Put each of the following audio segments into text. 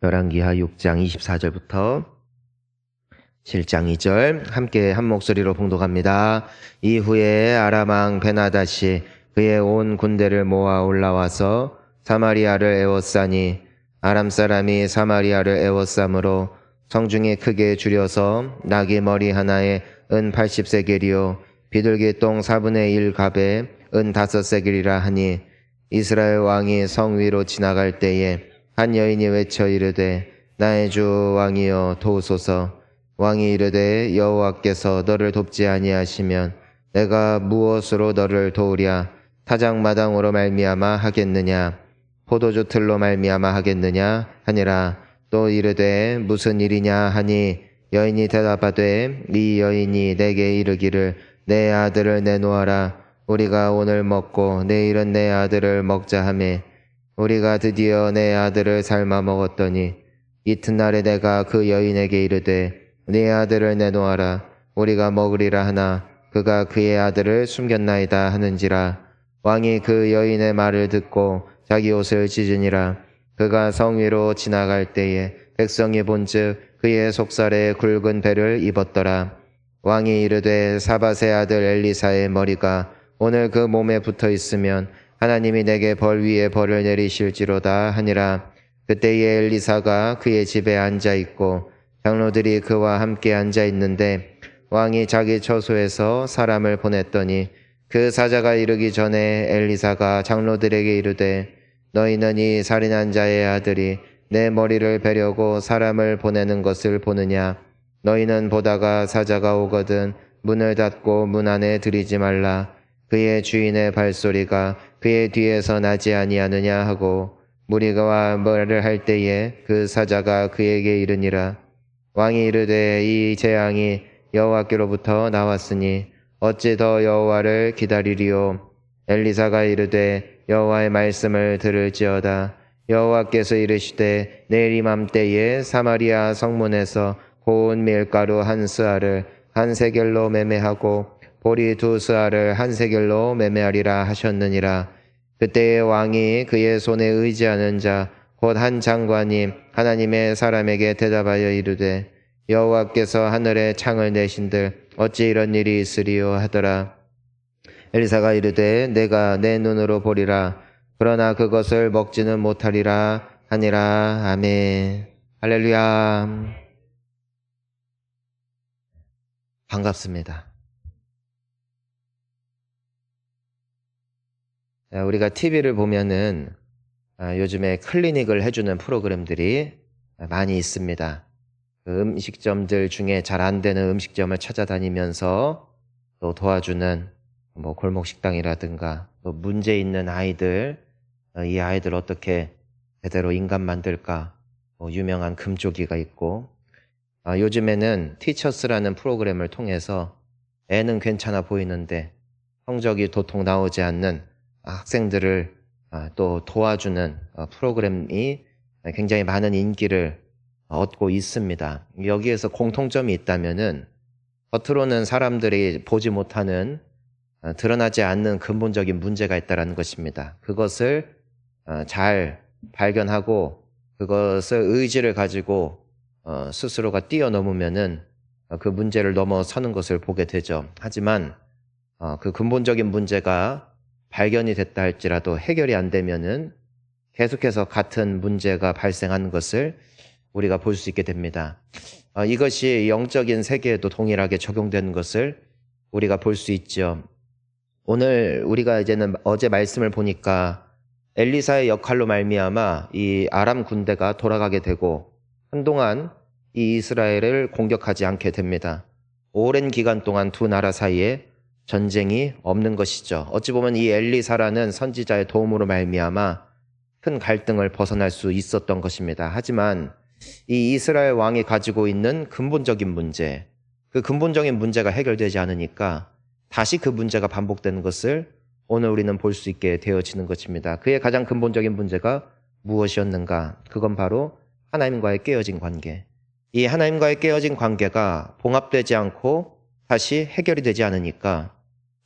열왕기하 6장 24절부터 7장 2절 함께 한 목소리로 봉독합니다. 이후에 아람 왕 베나닷이 그의 온 군대를 모아 올라와서 사마리아를 에워싸니 아람 사람이 사마리아를 에워싸므로 성중이 크게 줄여서 나귀 머리 하나에 은 80세겔이요 비둘기 똥 4분의 1 갑에 은 5세겔이라 하니 이스라엘 왕이 성 위로 지나갈 때에 한 여인이 외쳐 이르되 나의 주 왕이여 도우소서. 왕이 이르되 여호와께서 너를 돕지 아니하시면 내가 무엇으로 너를 도우랴. 타작마당으로 말미암아 하겠느냐 포도주 틀로 말미암아 하겠느냐 하니라. 또 이르되 무슨 일이냐 하니 여인이 대답하되 이 여인이 내게 이르기를 내 아들을 내놓아라. 우리가 오늘 먹고 내일은 내 아들을 먹자 하매 우리가 드디어 내 아들을 삶아 먹었더니 이튿날에 내가 그 여인에게 이르되 네 아들을 내놓아라. 우리가 먹으리라 하나 그가 그의 아들을 숨겼나이다 하는지라. 왕이 그 여인의 말을 듣고 자기 옷을 찢으니라. 그가 성 위로 지나갈 때에 백성이 본즉 그의 속살에 굵은 배를 입었더라. 왕이 이르되 사밧의 아들 엘리사의 머리가 오늘 그 몸에 붙어 있으면 하나님이 내게 벌 위에 벌을 내리실지로다 하니라. 그때에 엘리사가 그의 집에 앉아 있고 장로들이 그와 함께 앉아 있는데 왕이 자기 처소에서 사람을 보냈더니 그 사자가 이르기 전에 엘리사가 장로들에게 이르되 너희는 이 살인한 자의 아들이 내 머리를 베려고 사람을 보내는 것을 보느냐. 너희는 보다가 사자가 오거든 문을 닫고 문 안에 들이지 말라. 그의 주인의 발소리가 그의 뒤에서 나지 아니하느냐 하고 무리가 말을 할 때에 그 사자가 그에게 이르니라. 왕이 이르되 이 재앙이 여호와께로부터 나왔으니 어찌 더 여호와를 기다리리요. 엘리사가 이르되 여호와의 말씀을 들을지어다. 여호와께서 이르시되 내일 이맘때에 사마리아 성문에서 고운 밀가루 한 스아를 한 세겔로 매매하고 보리 2스아를 한 세겔로 매매하리라 하셨느니라. 그때의 왕이 그의 손에 의지하는 자 곧 한 장관이 하나님의 사람에게 대답하여 이르되 여호와께서 하늘에 창을 내신들 어찌 이런 일이 있으리요 하더라. 엘리사가 이르되 내가 내 눈으로 보리라. 그러나 그것을 먹지는 못하리라 하니라. 아멘. 할렐루야. 반갑습니다. 우리가 TV를 보면은 요즘에 클리닉을 해주는 프로그램들이 많이 있습니다. 그 음식점들 중에 잘 안 되는 음식점을 찾아다니면서 또 도와주는 골목 식당이라든가 또 문제 있는 아이들, 이 아이들 어떻게 제대로 인간 만들까, 유명한 금쪽이가 있고, 요즘에는 티처스라는 프로그램을 통해서 애는 괜찮아 보이는데 성적이 도통 나오지 않는 학생들을 또 도와주는 프로그램이 굉장히 많은 인기를 얻고 있습니다. 여기에서 공통점이 있다면은 겉으로는 사람들이 보지 못하는 드러나지 않는 근본적인 문제가 있다는 것입니다. 그것을 잘 발견하고 그것을 의지를 가지고 스스로가 뛰어넘으면은 그 문제를 넘어서는 것을 보게 되죠. 하지만 그 근본적인 문제가 발견이 됐다 할지라도 해결이 안 되면은 계속해서 같은 문제가 발생하는 것을 우리가 볼 수 있게 됩니다. 이것이 영적인 세계에도 동일하게 적용되는 것을 우리가 볼 수 있죠. 오늘 우리가 이제는 어제 말씀을 보니까 엘리사의 역할로 말미암아 이 아람 군대가 돌아가게 되고 한동안 이 이스라엘을 공격하지 않게 됩니다. 오랜 기간 동안 두 나라 사이에 전쟁이 없는 것이죠. 어찌 보면 이 엘리사라는 선지자의 도움으로 말미암아 큰 갈등을 벗어날 수 있었던 것입니다. 하지만 이 이스라엘 왕이 가지고 있는 근본적인 문제, 그 근본적인 문제가 해결되지 않으니까 다시 그 문제가 반복되는 것을 오늘 우리는 볼 수 있게 되어지는 것입니다. 그의 가장 근본적인 문제가 무엇이었는가? 그건 바로 하나님과의 깨어진 관계. 이 하나님과의 깨어진 관계가 봉합되지 않고 다시 해결이 되지 않으니까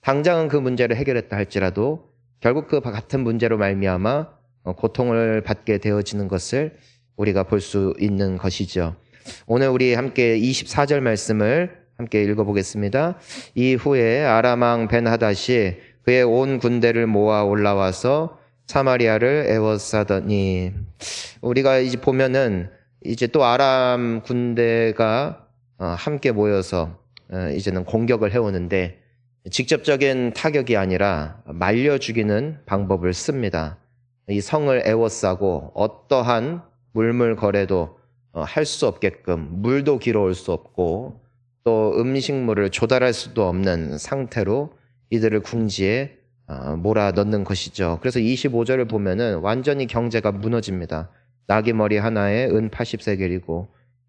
당장은 그 문제를 해결했다 할지라도 결국 그 같은 문제로 말미암아 고통을 받게 되어지는 것을 우리가 볼 수 있는 것이죠. 오늘 우리 함께 24절 말씀을 함께 읽어보겠습니다. 이후에 아람 왕 벤하닷이 그의 온 군대를 모아 올라와서 사마리아를 에워싸더니, 우리가 이제 보면은 이제 또 아람 군대가 함께 모여서 이제는 공격을 해오는데, 직접적인 타격이 아니라 말려 죽이는 방법을 씁니다. 이 성을 에워싸고 어떠한 물물거래도 할 수 없게끔, 물도 길어올 수 없고 또 음식물을 조달할 수도 없는 상태로 이들을 궁지에 몰아넣는 것이죠. 그래서 25절을 보면은 완전히 경제가 무너집니다. 나귀 머리 하나에 은 80세겔이고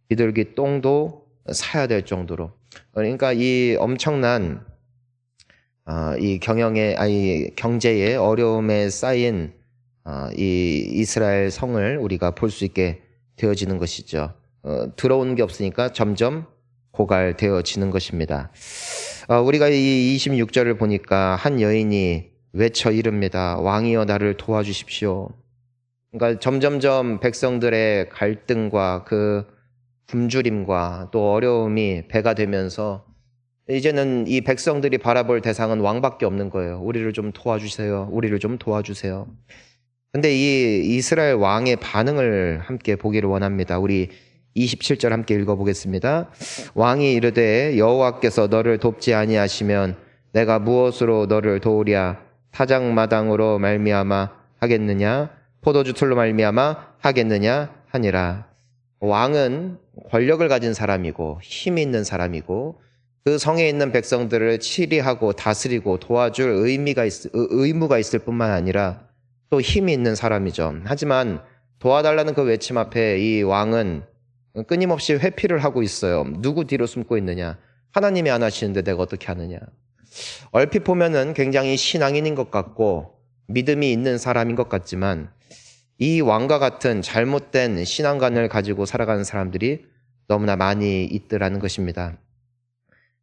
비둘기 똥도 사야 될 정도로. 그러니까 이 엄청난 이 경제의 어려움에 쌓인 이 이스라엘 성을 우리가 볼 수 있게 되어지는 것이죠. 들어오는 게 없으니까 점점 고갈되어지는 것입니다. 우리가 이 26절을 보니까 한 여인이 외쳐 이릅니다. 왕이여 나를 도와주십시오. 그러니까 점점점 백성들의 갈등과 그 굶주림과 또 어려움이 배가 되면서 이제는 이 백성들이 바라볼 대상은 왕밖에 없는 거예요. 우리를 좀 도와주세요. 우리를 좀 도와주세요. 근데 이 이스라엘 왕의 반응을 함께 보기를 원합니다. 우리 27절 함께 읽어보겠습니다. 왕이 이르되 여호와께서 너를 돕지 아니하시면 내가 무엇으로 너를 도우랴? 타작마당으로 말미암아 하겠느냐? 포도주 틀로 말미암아 하겠느냐? 하니라. 왕은 권력을 가진 사람이고 힘이 있는 사람이고 그 성에 있는 백성들을 치리하고 다스리고 도와줄 의무가 있을 뿐만 아니라 또 힘이 있는 사람이죠. 하지만 도와달라는 그 외침 앞에 이 왕은 끊임없이 회피를 하고 있어요. 누구 뒤로 숨고 있느냐? 하나님이 안 하시는데 내가 어떻게 하느냐? 얼핏 보면은 굉장히 신앙인인 것 같고 믿음이 있는 사람인 것 같지만 이 왕과 같은 잘못된 신앙관을 가지고 살아가는 사람들이 너무나 많이 있더라는 것입니다.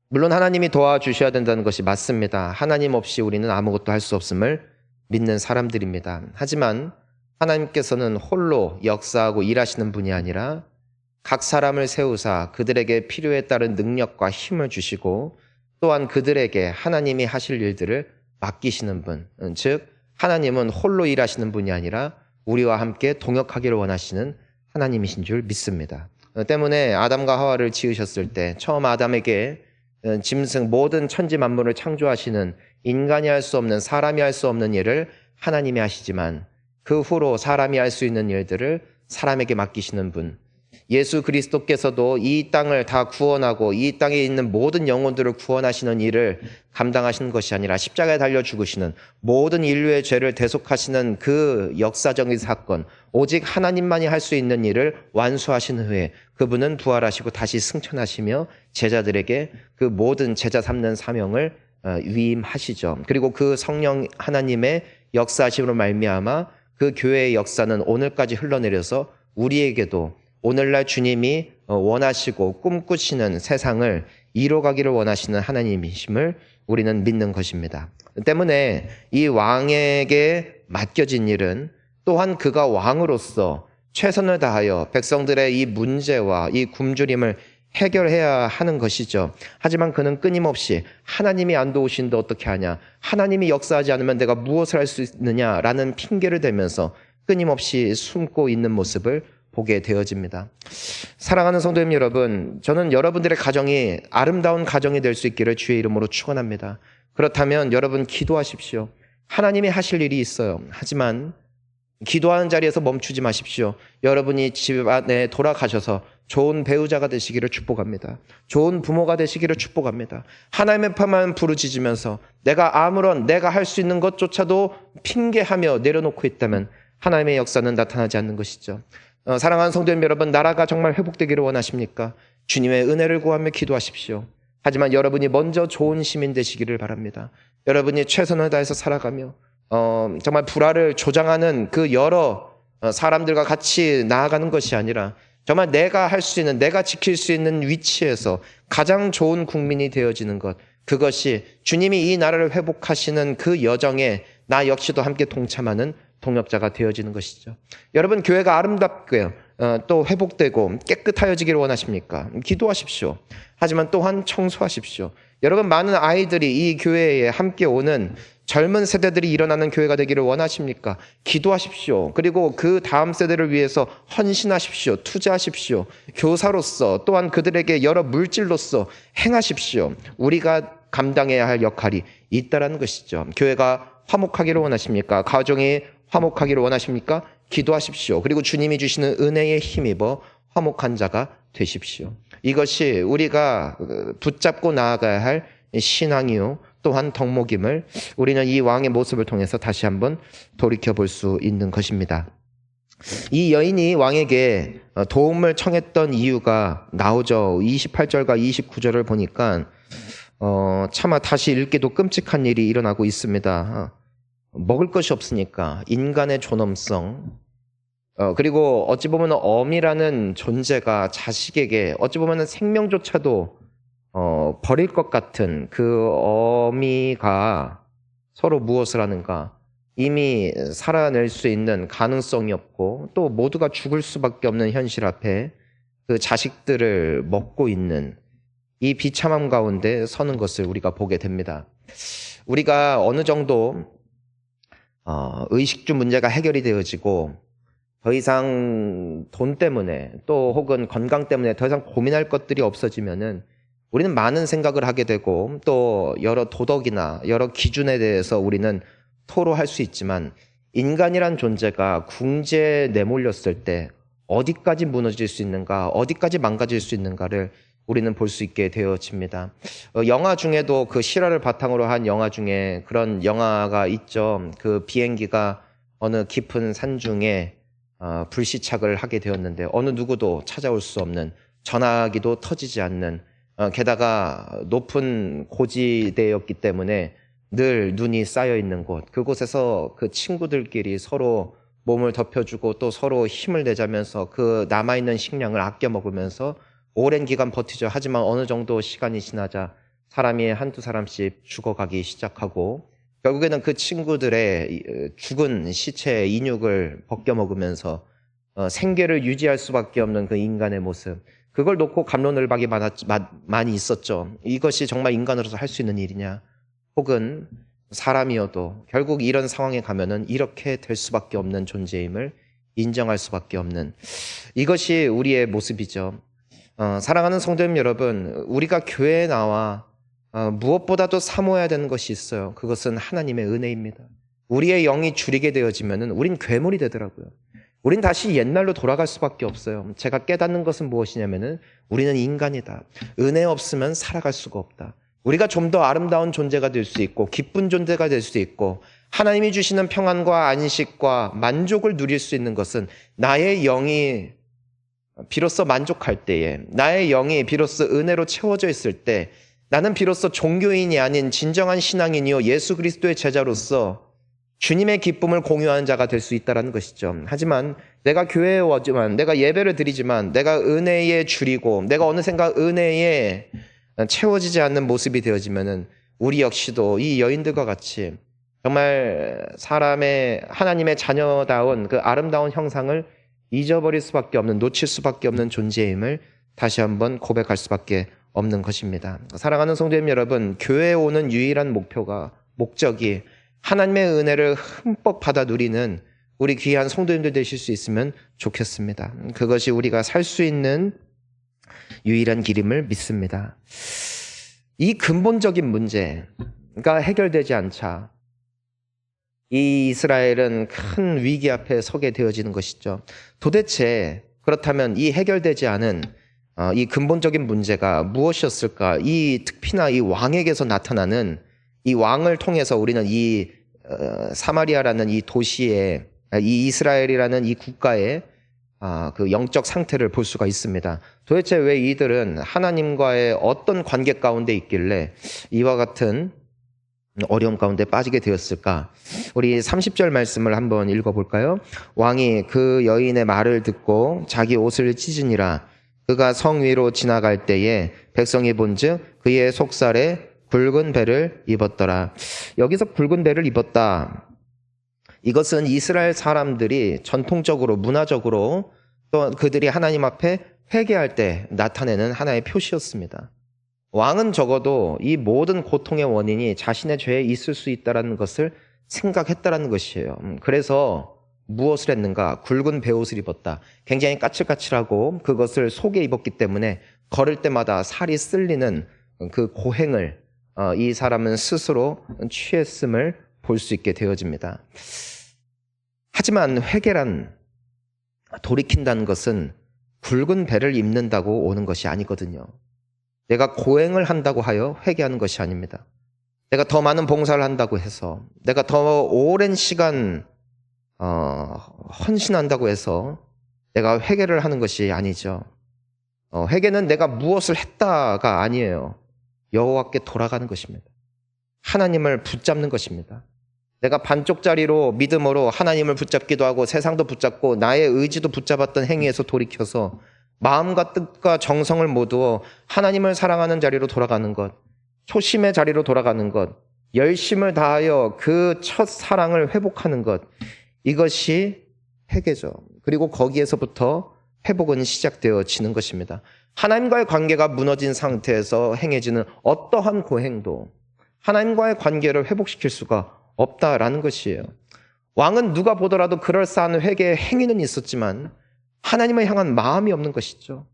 물론 하나님이 도와주셔야 된다는 것이 맞습니다. 하나님 없이 우리는 아무것도 할 수 없음을 믿는 사람들입니다. 하지만 하나님께서는 홀로 역사하고 일하시는 분이 아니라 각 사람을 세우사 그들에게 필요에 따른 능력과 힘을 주시고 또한 그들에게 하나님이 하실 일들을 맡기시는 분, 즉 하나님은 홀로 일하시는 분이 아니라 우리와 함께 동역하기를 원하시는 하나님이신 줄 믿습니다. 때문에 아담과 하와를 지으셨을 때 처음 아담에게 짐승 모든 천지 만물을 창조하시는 인간이 할 수 없는, 사람이 할 수 없는 일을 하나님이 하시지만 그 후로 사람이 할 수 있는 일들을 사람에게 맡기시는 분, 예수 그리스도께서도 이 땅을 다 구원하고 이 땅에 있는 모든 영혼들을 구원하시는 일을 감당하시는 것이 아니라 십자가에 달려 죽으시는 모든 인류의 죄를 대속하시는 그 역사적인 사건, 오직 하나님만이 할 수 있는 일을 완수하신 후에 그분은 부활하시고 다시 승천하시며 제자들에게 그 모든 제자 삼는 사명을 위임하시죠. 그리고 그 성령 하나님의 역사하심으로 말미암아 그 교회의 역사는 오늘까지 흘러내려서 우리에게도 오늘날 주님이 원하시고 꿈꾸시는 세상을 이뤄가기를 원하시는 하나님이심을 우리는 믿는 것입니다. 때문에 이 왕에게 맡겨진 일은 또한 그가 왕으로서 최선을 다하여 백성들의 이 문제와 이 굶주림을 해결해야 하는 것이죠. 하지만 그는 끊임없이 하나님이 안 도우시는데 어떻게 하냐? 하나님이 역사하지 않으면 내가 무엇을 할 수 있느냐라는 핑계를 대면서 끊임없이 숨고 있는 모습을 보게 되어집니다. 사랑하는 성도님 여러분, 저는 여러분들의 가정이 아름다운 가정이 될 수 있기를 주의 이름으로 축원합니다. 그렇다면 여러분 기도하십시오. 하나님이 하실 일이 있어요. 하지만 기도하는 자리에서 멈추지 마십시오. 여러분이 집안에 돌아가셔서 좋은 배우자가 되시기를 축복합니다. 좋은 부모가 되시기를 축복합니다. 하나님의 편만 부르짖으면서 내가 할 수 있는 것조차도 핑계하며 내려놓고 있다면 하나님의 역사는 나타나지 않는 것이죠. 사랑하는 성도님 여러분, 나라가 정말 회복되기를 원하십니까? 주님의 은혜를 구하며 기도하십시오. 하지만 여러분이 먼저 좋은 시민 되시기를 바랍니다. 여러분이 최선을 다해서 살아가며 정말 불화를 조장하는 그 여러 사람들과 같이 나아가는 것이 아니라 정말 내가 할 수 있는, 내가 지킬 수 있는 위치에서 가장 좋은 국민이 되어지는 것, 그것이 주님이 이 나라를 회복하시는 그 여정에 나 역시도 함께 동참하는 동역자가 되어지는 것이죠. 여러분, 교회가 아름답고요, 또 회복되고 깨끗하여지기를 원하십니까? 기도하십시오. 하지만 또한 청소하십시오. 여러분, 많은 아이들이 이 교회에 함께 오는 젊은 세대들이 일어나는 교회가 되기를 원하십니까? 기도하십시오. 그리고 그 다음 세대를 위해서 헌신하십시오. 투자하십시오. 교사로서 또한 그들에게 여러 물질로서 행하십시오. 우리가 감당해야 할 역할이 있다라는 것이죠. 교회가 화목하기를 원하십니까? 가정이 화목하기를 원하십니까? 기도하십시오. 그리고 주님이 주시는 은혜에 힘입어 화목한 자가 되십시오. 이것이 우리가 붙잡고 나아가야 할 신앙이요 또한 덕목임을 우리는 이 왕의 모습을 통해서 다시 한번 돌이켜볼 수 있는 것입니다. 이 여인이 왕에게 도움을 청했던 이유가 나오죠. 28절과 29절을 보니까 차마 다시 읽기도 끔찍한 일이 일어나고 있습니다. 먹을 것이 없으니까 인간의 존엄성, 그리고 어찌 보면 어미라는 존재가 자식에게 어찌 보면 생명조차도 버릴 것 같은 그 어미가 서로 무엇을 하는가? 이미 살아낼 수 있는 가능성이 없고 또 모두가 죽을 수밖에 없는 현실 앞에 그 자식들을 먹고 있는 이 비참함 가운데 서는 것을 우리가 보게 됩니다. 우리가 어느 정도 의식주 문제가 해결이 되어지고 더 이상 돈 때문에 또 혹은 건강 때문에 더 이상 고민할 것들이 없어지면은 우리는 많은 생각을 하게 되고 또 여러 도덕이나 여러 기준에 대해서 우리는 토로할 수 있지만 인간이란 존재가 궁지에 내몰렸을 때 어디까지 무너질 수 있는가, 어디까지 망가질 수 있는가를 우리는 볼 수 있게 되어집니다. 영화 중에도 그 실화를 바탕으로 한 영화 중에 그런 영화가 있죠. 그 비행기가 어느 깊은 산중에 불시착을 하게 되었는데 어느 누구도 찾아올 수 없는, 전화기도 터지지 않는, 게다가 높은 고지대였기 때문에 늘 눈이 쌓여 있는 곳, 그곳에서 그 친구들끼리 서로 몸을 덮여주고 또 서로 힘을 내자면서 그 남아있는 식량을 아껴 먹으면서 오랜 기간 버티죠. 하지만 어느 정도 시간이 지나자 사람이 한두 사람씩 죽어가기 시작하고 결국에는 그 친구들의 죽은 시체의 인육을 벗겨 먹으면서 생계를 유지할 수밖에 없는 그 인간의 모습, 그걸 놓고 갑론을박이 많이 있었죠. 이것이 정말 인간으로서 할 수 있는 일이냐, 혹은 사람이어도 결국 이런 상황에 가면은 이렇게 될 수밖에 없는 존재임을 인정할 수밖에 없는, 이것이 우리의 모습이죠. 사랑하는 성도님 여러분, 우리가 교회에 나와 무엇보다도 사모해야 되는 것이 있어요. 그것은 하나님의 은혜입니다. 우리의 영이 줄이게 되어지면은 우린 괴물이 되더라고요. 우린 다시 옛날로 돌아갈 수밖에 없어요. 제가 깨닫는 것은 무엇이냐면은 우리는 인간이다. 은혜 없으면 살아갈 수가 없다. 우리가 좀 더 아름다운 존재가 될 수 있고 기쁜 존재가 될 수 있고 하나님이 주시는 평안과 안식과 만족을 누릴 수 있는 것은 나의 영이 비로소 만족할 때에, 나의 영이 비로소 은혜로 채워져 있을 때, 나는 비로소 종교인이 아닌 진정한 신앙인이요 예수 그리스도의 제자로서 주님의 기쁨을 공유하는 자가 될 수 있다는 것이죠. 하지만 내가 교회에 오지만, 내가 예배를 드리지만 내가 은혜에 줄이고 내가 어느샌가 은혜에 채워지지 않는 모습이 되어지면은 우리 역시도 이 여인들과 같이 정말 사람의, 하나님의 자녀다운 그 아름다운 형상을 잊어버릴 수밖에 없는, 놓칠 수밖에 없는 존재임을 다시 한번 고백할 수밖에 없는 것입니다. 사랑하는 성도님 여러분, 교회에 오는 유일한 목적이 하나님의 은혜를 흠뻑 받아 누리는 우리 귀한 성도님들 되실 수 있으면 좋겠습니다. 그것이 우리가 살 수 있는 유일한 길임을 믿습니다. 이 근본적인 문제가 해결되지 않자 이 이스라엘은 큰 위기 앞에 서게 되어지는 것이죠. 도대체 그렇다면 이 해결되지 않은 이 근본적인 문제가 무엇이었을까? 이 특히나 이 왕에게서 나타나는 이 왕을 통해서 우리는 이 사마리아라는 이 도시에, 이 이스라엘이라는 이 국가의 그 영적 상태를 볼 수가 있습니다. 도대체 왜 이들은 하나님과의 어떤 관계 가운데 있길래 이와 같은 어려움 가운데 빠지게 되었을까? 우리 30절 말씀을 한번 읽어볼까요? 왕이 그 여인의 말을 듣고 자기 옷을 찢으니라. 그가 성 위로 지나갈 때에 백성이 본즉 그의 속살에 굵은 배를 입었더라. 여기서 굵은 배를 입었다. 이것은 이스라엘 사람들이 전통적으로 문화적으로 또 그들이 하나님 앞에 회개할 때 나타내는 하나의 표시였습니다. 왕은 적어도 이 모든 고통의 원인이 자신의 죄에 있을 수 있다는 것을 생각했다는 것이에요. 그래서 무엇을 했는가? 굵은 베옷을 입었다. 굉장히 까칠까칠하고 그것을 속에 입었기 때문에 걸을 때마다 살이 쓸리는 그 고행을 이 사람은 스스로 취했음을 볼 수 있게 되어집니다. 하지만 회개란, 돌이킨다는 것은 굵은 배를 입는다고 오는 것이 아니거든요. 내가 고행을 한다고 하여 회개하는 것이 아닙니다. 내가 더 많은 봉사를 한다고 해서, 내가 더 오랜 시간 헌신한다고 해서 내가 회개를 하는 것이 아니죠. 회개는 내가 무엇을 했다가 아니에요. 여호와께 돌아가는 것입니다. 하나님을 붙잡는 것입니다. 내가 반쪽짜리로 믿음으로 하나님을 붙잡기도 하고 세상도 붙잡고 나의 의지도 붙잡았던 행위에서 돌이켜서 마음과 뜻과 정성을 모두 하나님을 사랑하는 자리로 돌아가는 것, 초심의 자리로 돌아가는 것, 열심을 다하여 그 첫 사랑을 회복하는 것, 이것이 회개죠. 그리고 거기에서부터 회복은 시작되어지는 것입니다. 하나님과의 관계가 무너진 상태에서 행해지는 어떠한 고행도 하나님과의 관계를 회복시킬 수가 없다라는 것이에요. 왕은 누가 보더라도 그럴싸한 회개의 행위는 있었지만 하나님을 향한 마음이 없는 것이죠.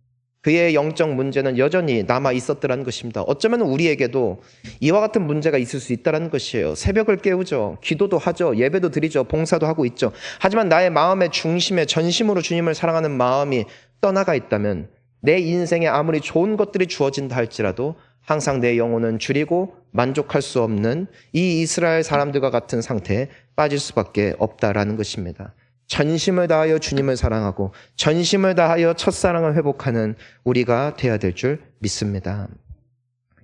그의 영적 문제는 여전히 남아 있었더라는 것입니다. 어쩌면 우리에게도 이와 같은 문제가 있을 수 있다는 것이에요. 새벽을 깨우죠. 기도도 하죠. 예배도 드리죠. 봉사도 하고 있죠. 하지만 나의 마음의 중심에 전심으로 주님을 사랑하는 마음이 떠나가 있다면 내 인생에 아무리 좋은 것들이 주어진다 할지라도 항상 내 영혼은 줄이고 만족할 수 없는 이 이스라엘 사람들과 같은 상태에 빠질 수밖에 없다라는 것입니다. 전심을 다하여 주님을 사랑하고 전심을 다하여 첫사랑을 회복하는 우리가 되어야 될 줄 믿습니다.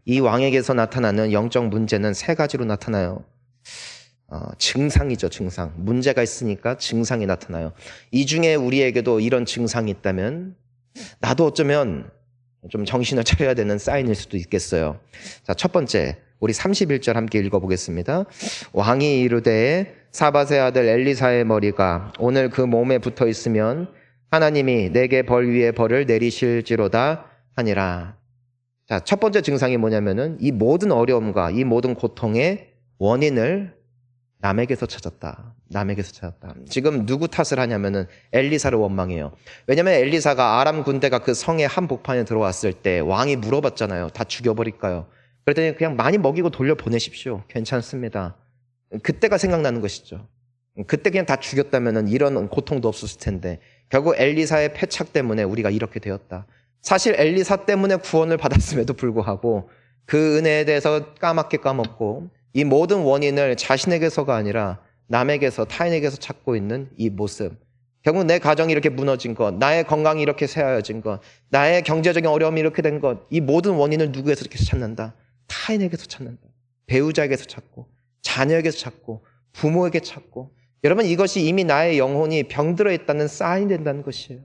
이 왕에게서 나타나는 영적 문제는 세 가지로 나타나요. 증상이죠, 증상. 문제가 있으니까 증상이 나타나요. 이 중에 우리에게도 이런 증상이 있다면 나도 어쩌면 좀 정신을 차려야 되는 사인일 수도 있겠어요. 자, 첫 번째, 우리 31절 함께 읽어보겠습니다. 왕이 이르되 사밧의 아들 엘리사의 머리가 오늘 그 몸에 붙어 있으면 하나님이 내게 벌 위에 벌을 내리실지로다 하니라. 자, 첫 번째 증상이 뭐냐면은 이 모든 어려움과 이 모든 고통의 원인을 남에게서 찾았다. 남에게서 찾았다. 지금 누구 탓을 하냐면은 엘리사를 원망해요. 왜냐면 엘리사가 아람 군대가 그 성의 한복판에 들어왔을 때 왕이 물어봤잖아요. 다 죽여버릴까요? 그랬더니 그냥 많이 먹이고 돌려보내십시오. 괜찮습니다. 그때가 생각나는 것이죠. 그때 그냥 다 죽였다면은 이런 고통도 없었을 텐데 결국 엘리사의 패착 때문에 우리가 이렇게 되었다. 사실 엘리사 때문에 구원을 받았음에도 불구하고 그 은혜에 대해서 까맣게 까먹고 이 모든 원인을 자신에게서가 아니라 남에게서 타인에게서 찾고 있는 이 모습. 결국 내 가정이 이렇게 무너진 것, 나의 건강이 이렇게 쇠하여진 것, 나의 경제적인 어려움이 이렇게 된 것, 이 모든 원인을 누구에서 이렇게 찾는다? 타인에게서 찾는다. 배우자에게서 찾고 자녀에게서 찾고 부모에게 찾고. 여러분, 이것이 이미 나의 영혼이 병들어 있다는 사인이 된다는 것이에요.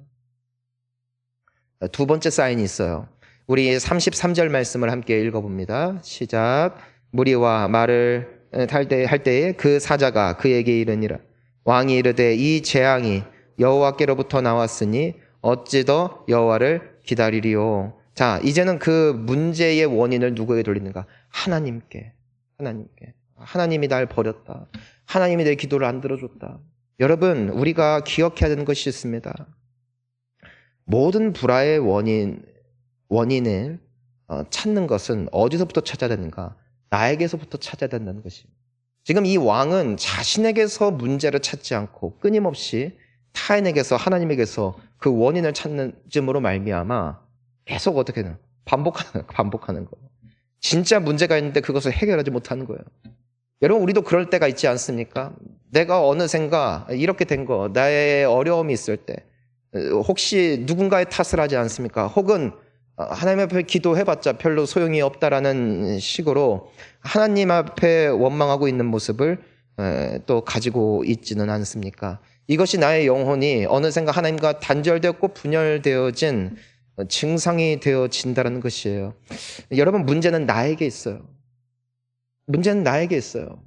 두 번째 사인이 있어요. 우리 33절 말씀을 함께 읽어봅니다. 시작. 무리와 말을 할 때에 그 사자가 그에게 이르니라. 왕이 이르되 이 재앙이 여호와께로부터 나왔으니 어찌 더 여호와를 기다리리요. 자, 이제는 그 문제의 원인을 누구에게 돌리는가? 하나님께. 하나님이 날 버렸다. 하나님이 내 기도를 안 들어줬다. 여러분, 우리가 기억해야 되는 것이 있습니다. 모든 불화의 원인을 찾는 것은 어디서부터 찾아야 되는가? 나에게서부터 찾아야 된다는 것입니다. 지금 이 왕은 자신에게서 문제를 찾지 않고 끊임없이 타인에게서 하나님에게서 그 원인을 찾는 쯤으로 말미암아 계속 어떻게든 반복하는 거예요. 진짜 문제가 있는데 그것을 해결하지 못하는 거예요. 여러분, 우리도 그럴 때가 있지 않습니까? 내가 어느샌가 이렇게 된 거, 나의 어려움이 있을 때 혹시 누군가의 탓을 하지 않습니까? 혹은 하나님 앞에 기도해봤자 별로 소용이 없다라는 식으로 하나님 앞에 원망하고 있는 모습을 또 가지고 있지는 않습니까? 이것이 나의 영혼이 어느샌가 하나님과 단절되었고 분열되어진 증상이 되어진다는 것이에요. 여러분, 문제는 나에게 있어요. 문제는 나에게 있어요.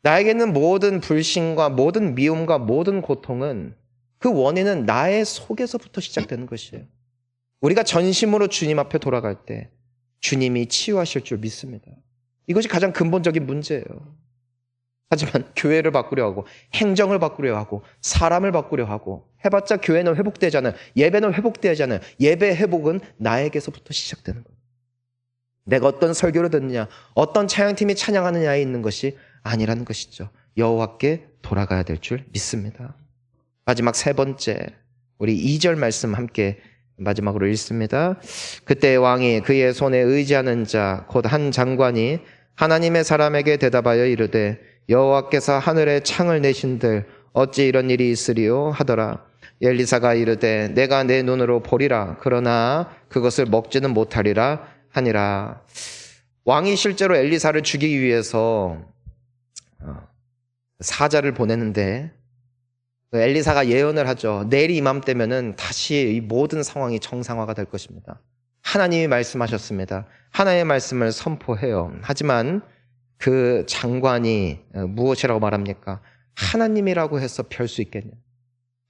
나에게는 모든 불신과 모든 미움과 모든 고통은 그 원인은 나의 속에서부터 시작되는 것이에요. 우리가 전심으로 주님 앞에 돌아갈 때 주님이 치유하실 줄 믿습니다. 이것이 가장 근본적인 문제예요. 하지만 교회를 바꾸려 하고 행정을 바꾸려 하고 사람을 바꾸려 하고 해봤자 교회는 회복되잖아요. 예배는 회복되잖아요. 예배 회복은 나에게서부터 시작되는 거예요. 내가 어떤 설교를 듣느냐, 어떤 찬양팀이 찬양하느냐에 있는 것이 아니라는 것이죠. 여호와께 돌아가야 될 줄 믿습니다. 마지막 세 번째, 우리 2절 말씀 함께 마지막으로 읽습니다. 그때 왕이 그의 손에 의지하는 자 곧 한 장관이 하나님의 사람에게 대답하여 이르되 여호와께서 하늘에 창을 내신들 어찌 이런 일이 있으리요 하더라. 엘리사가 이르되 내가 내 눈으로 보리라 그러나 그것을 먹지는 못하리라 하니라. 왕이 실제로 엘리사를 죽이기 위해서 사자를 보내는데 엘리사가 예언을 하죠. 내일 이맘때면은 다시 이 모든 상황이 정상화가 될 것입니다. 하나님이 말씀하셨습니다. 하나님의 말씀을 선포해요. 하지만 그 장관이 무엇이라고 말합니까? 하나님이라고 해서 별 수 있겠냐?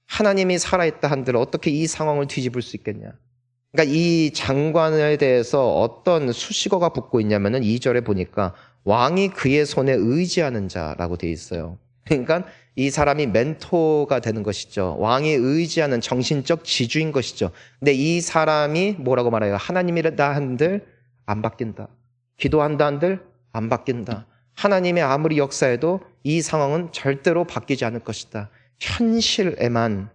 하나님이 살아있다 한들 어떻게 이 상황을 뒤집을 수 있겠냐? 그러니까 이 장관에 대해서 어떤 수식어가 붙고 있냐면은 2절에 보니까 왕이 그의 손에 의지하는 자라고 되어 있어요. 그러니까 이 사람이 멘토가 되는 것이죠. 왕이 의지하는 정신적 지주인 것이죠. 근데 이 사람이 뭐라고 말해요? 하나님이다 한들 안 바뀐다. 기도한다 한들 안 바뀐다. 하나님의 아무리 역사해도 이 상황은 절대로 바뀌지 않을 것이다. 현실에만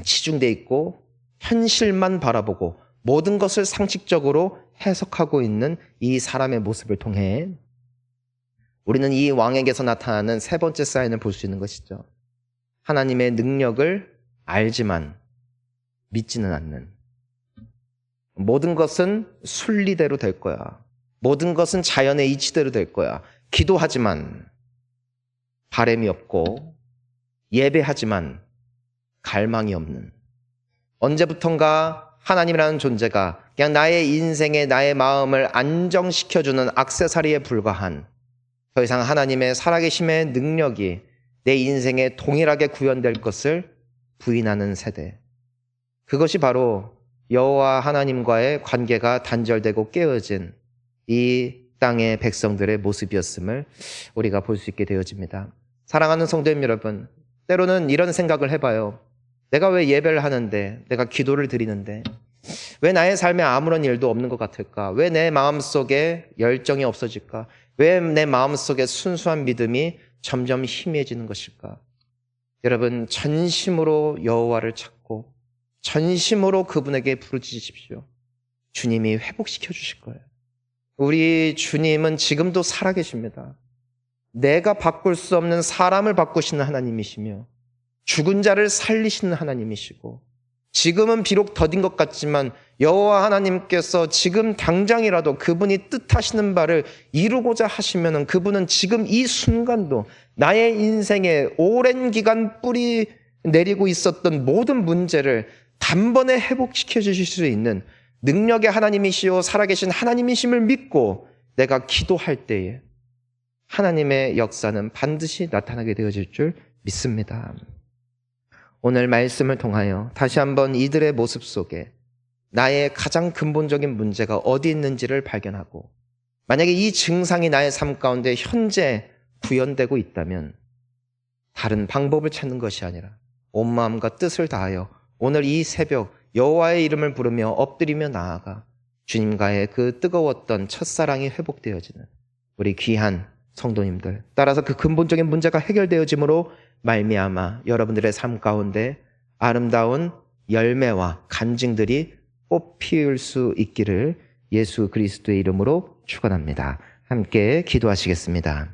치중돼 있고 현실만 바라보고 모든 것을 상식적으로 해석하고 있는 이 사람의 모습을 통해 우리는 이 왕에게서 나타나는 세 번째 사인을 볼 수 있는 것이죠. 하나님의 능력을 알지만 믿지는 않는. 모든 것은 순리대로 될 거야. 모든 것은 자연의 이치대로 될 거야. 기도하지만 바람이 없고 예배하지만 갈망이 없는. 언제부턴가 하나님이라는 존재가 그냥 나의 인생에 나의 마음을 안정시켜주는 액세서리에 불과한 더 이상 하나님의 살아계심의 능력이 내 인생에 동일하게 구현될 것을 부인하는 세대. 그것이 바로 여호와 하나님과의 관계가 단절되고 깨어진 이 땅의 백성들의 모습이었음을 우리가 볼 수 있게 되어집니다. 사랑하는 성도님 여러분, 때로는 이런 생각을 해봐요. 내가 왜 예배를 하는데, 내가 기도를 드리는데 왜 나의 삶에 아무런 일도 없는 것 같을까? 왜 내 마음속에 열정이 없어질까? 왜 내 마음속에 순수한 믿음이 점점 희미해지는 것일까? 여러분, 전심으로 여호와를 찾고 전심으로 그분에게 부르짖으십시오. 주님이 회복시켜 주실 거예요. 우리 주님은 지금도 살아계십니다. 내가 바꿀 수 없는 사람을 바꾸시는 하나님이시며 죽은 자를 살리시는 하나님이시고 지금은 비록 더딘 것 같지만 여호와 하나님께서 지금 당장이라도 그분이 뜻하시는 바를 이루고자 하시면 그분은 지금 이 순간도 나의 인생에 오랜 기간 뿌리 내리고 있었던 모든 문제를 단번에 회복시켜 주실 수 있는 능력의 하나님이시오 살아계신 하나님이심을 믿고 내가 기도할 때에 하나님의 역사는 반드시 나타나게 되어질 줄 믿습니다. 오늘 말씀을 통하여 다시 한번 이들의 모습 속에 나의 가장 근본적인 문제가 어디 있는지를 발견하고 만약에 이 증상이 나의 삶 가운데 현재 구현되고 있다면 다른 방법을 찾는 것이 아니라 온 마음과 뜻을 다하여 오늘 이 새벽 여호와의 이름을 부르며 엎드리며 나아가 주님과의 그 뜨거웠던 첫사랑이 회복되어지는 우리 귀한 성도님들, 따라서 그 근본적인 문제가 해결되어짐으로 말미암아 여러분들의 삶 가운데 아름다운 열매와 간증들이 꽃피울 수 있기를 예수 그리스도의 이름으로 축원합니다. 함께 기도하시겠습니다.